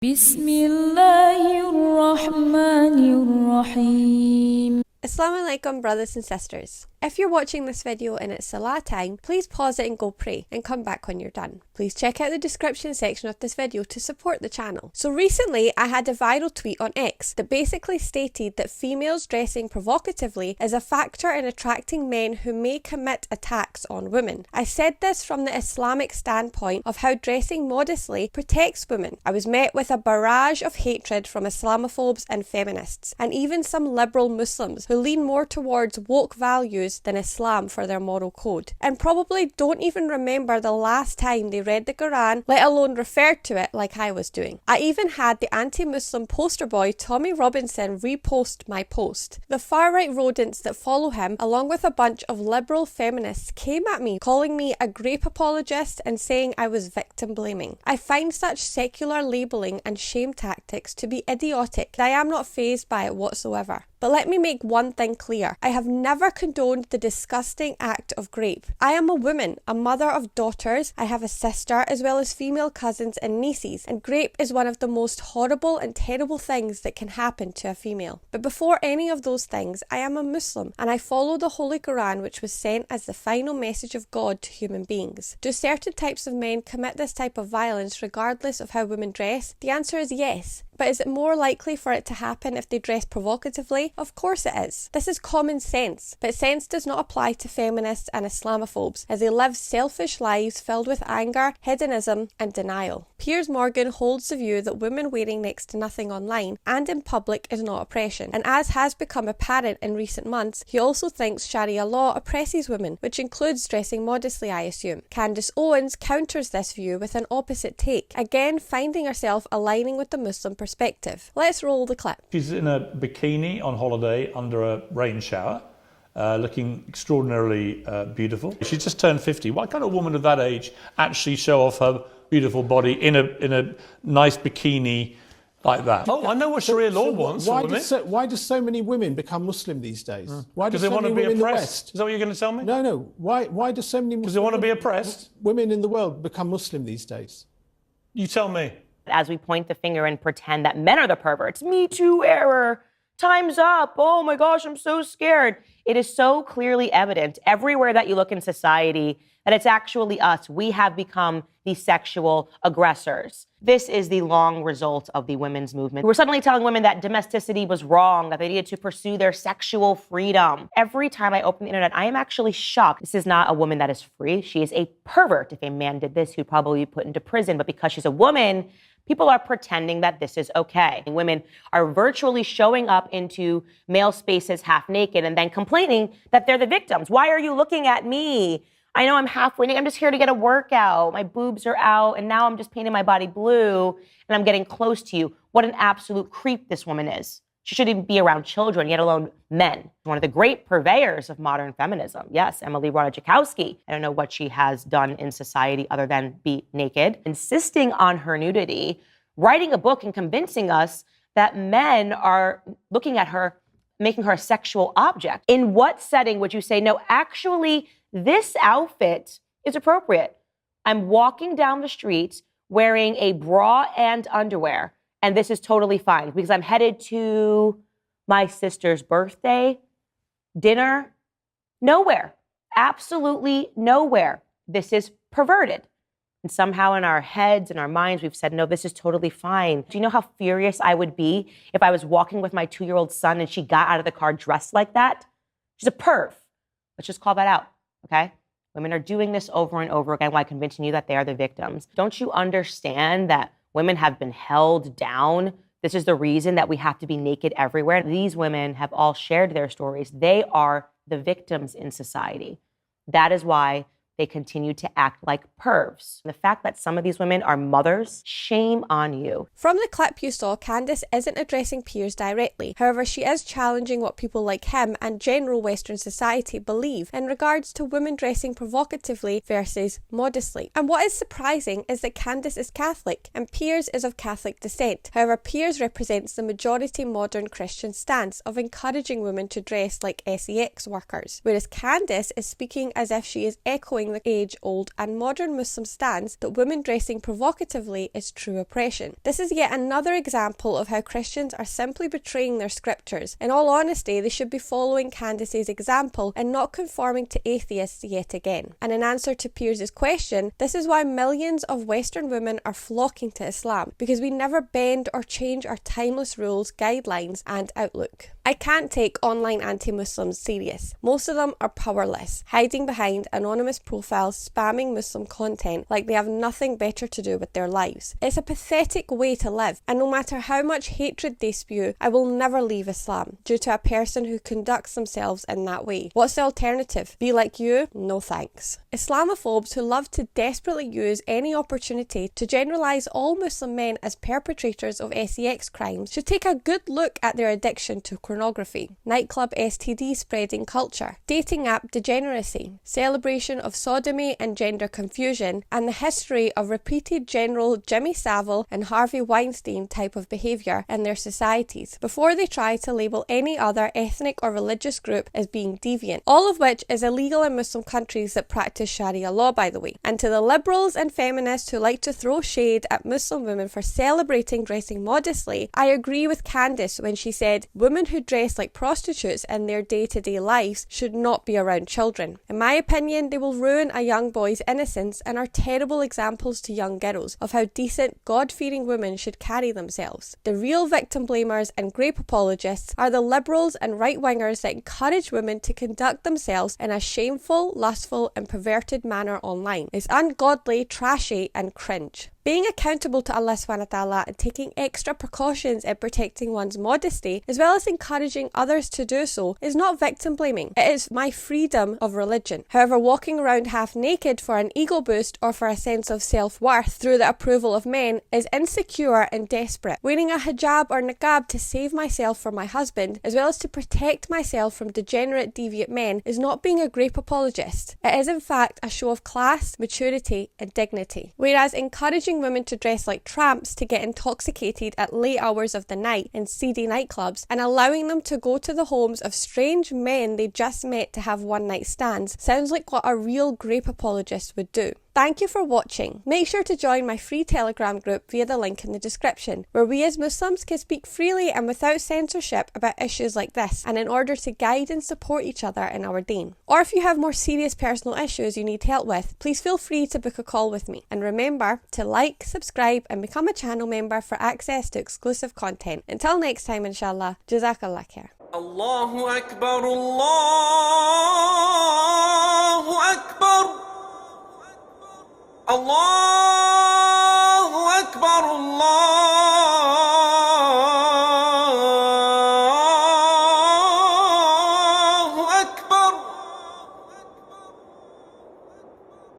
Bismillahirrahmanirrahim. Assalamu alaikum, brothers and sisters. If you're watching this video and it's Salah time, please pause it and go pray and come back when you're done. Please check out the description section of this video to support the channel. So recently I had a viral tweet on X that basically stated that females dressing provocatively is a factor in attracting men who may commit attacks on women. I said this from the Islamic standpoint of how dressing modestly protects women. I was met with a barrage of hatred from Islamophobes and feminists, and even some liberal Muslims who lean more towards woke values than Islam for their moral code, and probably don't even remember the last time they read the Qur'an, let alone referred to it like I was doing. I even had the anti-Muslim poster boy Tommy Robinson repost my post. The far-right rodents that follow him, along with a bunch of liberal feminists, came at me calling me a grape apologist and saying I was victim blaming. I find such secular labelling and shame tactics to be idiotic, and I am not fazed by it whatsoever. But let me make one thing clear. I have never condoned the disgusting act of grape. I am a woman, a mother of daughters. I have a sister as well as female cousins and nieces, and grape is one of the most horrible and terrible things that can happen to a female. But before any of those things, I am a Muslim and I follow the Holy Qur'an, which was sent as the final message of God to human beings. Do certain types of men commit this type of violence regardless of how women dress? The answer is yes. But is it more likely for it to happen if they dress provocatively? Of course it is. This is common sense, but sense does not apply to feminists and Islamophobes, as they live selfish lives filled with anger, hedonism and denial. Piers Morgan holds the view that women wearing next to nothing online and in public is not oppression, and as has become apparent in recent months, he also thinks Sharia law oppresses women, which includes dressing modestly, I assume. Candace Owens counters this view with an opposite take, again finding herself aligning with the Muslim perspective. Let's roll the clip. She's in a bikini on holiday under a rain shower, looking extraordinarily beautiful. She's just turned 50. Why can't a woman of that age actually show off her beautiful body in a nice bikini like that? Oh, I know what Sharia law wants. Why do so many women become Muslim these days? Because they want to be oppressed. Is that what you're going to tell me? No. Why do so many Because they want to be oppressed? Women in the world become Muslim these days? You tell me. As we point the finger and pretend that men are the perverts. Me too error. Time's up. Oh my gosh, I'm so scared. It is so clearly evident everywhere that you look in society that it's actually us. We have become the sexual aggressors. This is the long result of the women's movement. We're suddenly telling women that domesticity was wrong, that they needed to pursue their sexual freedom. Every time I open the internet, I am actually shocked. This is not a woman that is free. She is a pervert. If a man did this, he'd probably be put into prison. But because she's a woman, people are pretending that this is okay. Women are virtually showing up into male spaces half naked and then complaining that they're the victims. Why are you looking at me? I know I'm halfway naked. I'm just here to get a workout. My boobs are out, and now I'm just painting my body blue, and I'm getting close to you. What an absolute creep this woman is. She shouldn't even be around children, yet alone men. One of the great purveyors of modern feminism. Yes, Emily Ratajkowski. I don't know what she has done in society other than be naked. Insisting on her nudity, writing a book and convincing us that men are looking at her, making her a sexual object. In what setting would you say, no, actually, this outfit is appropriate? I'm walking down the street wearing a bra and underwear, and this is totally fine because I'm headed to my sister's birthday dinner. Nowhere, absolutely nowhere. This is perverted. And somehow in our heads and our minds, we've said, no, this is totally fine. Do you know how furious I would be if I was walking with my 2-year-old son and she got out of the car dressed like that? She's a perv. Let's just call that out, okay? Women are doing this over and over again while convincing you that they are the victims. Don't you understand that women have been held down? This is the reason that we have to be naked everywhere. These women have all shared their stories. They are the victims in society. That is why they continue to act like pervs. The fact that some of these women are mothers, shame on you. From the clip you saw, Candace isn't addressing Piers directly. However, she is challenging what people like him and general Western society believe in regards to women dressing provocatively versus modestly. And what is surprising is that Candace is Catholic and Piers is of Catholic descent. However, Piers represents the majority modern Christian stance of encouraging women to dress like sex workers, whereas Candace is speaking as if she is echoing perpetuating the age-old and modern Muslim stance that women dressing provocatively is true oppression. This is yet another example of how Christians are simply betraying their scriptures. In all honesty, they should be following Candace's example and not conforming to atheists yet again. And in answer to Piers' question, this is why millions of Western women are flocking to Islam, because we never bend or change our timeless rules, guidelines and outlook. I can't take online anti-Muslims serious. Most of them are powerless, hiding behind anonymous profiles spamming Muslim content like they have nothing better to do with their lives. It's a pathetic way to live, and no matter how much hatred they spew, I will never leave Islam due to a person who conducts themselves in that way. What's the alternative? Be like you? No thanks. Islamophobes who love to desperately use any opportunity to generalise all Muslim men as perpetrators of sex crimes should take a good look at their addiction to pornography, nightclub STD spreading culture, dating app degeneracy, celebration of sodomy and gender confusion, and the history of repeated General Jimmy Savile and Harvey Weinstein type of behaviour in their societies, before they try to label any other ethnic or religious group as being deviant, all of which is illegal in Muslim countries that practice Sharia law, by the way. And to the liberals and feminists who like to throw shade at Muslim women for celebrating dressing modestly, I agree with Candace when she said, women who dress like prostitutes in their day-to-day lives should not be around children. In my opinion, they will ruin a young boy's innocence and are terrible examples to young girls of how decent, God-fearing women should carry themselves. The real victim blamers and grape apologists are the liberals and right-wingers that encourage women to conduct themselves in a shameful, lustful and perverted manner online. It's ungodly, trashy and cringe. Being accountable to Allah subhanahu wa ta'ala and taking extra precautions in protecting one's modesty, as well as encouraging others to do so, is not victim blaming. It is my freedom of religion. However, walking around half naked for an ego boost or for a sense of self-worth through the approval of men is insecure and desperate. Wearing a hijab or niqab to save myself from my husband, as well as to protect myself from degenerate, deviant men, is not being a grape apologist. It is in fact a show of class, maturity and dignity. Whereas encouraging women to dress like tramps to get intoxicated at late hours of the night in seedy nightclubs and allowing them to go to the homes of strange men they just met to have one-night stands sounds like what a real grape apologist would do. Thank you for watching. Make sure to join my free Telegram group via the link in the description, where we as Muslims can speak freely and without censorship about issues like this, and in order to guide and support each other in our deen. Or if you have more serious personal issues you need help with, please feel free to book a call with me. And remember to like, subscribe and become a channel member for access to exclusive content. Until next time, inshallah, Jazakallah khair. Allahu Akbar, Allahu Akbar. الله أكبر الله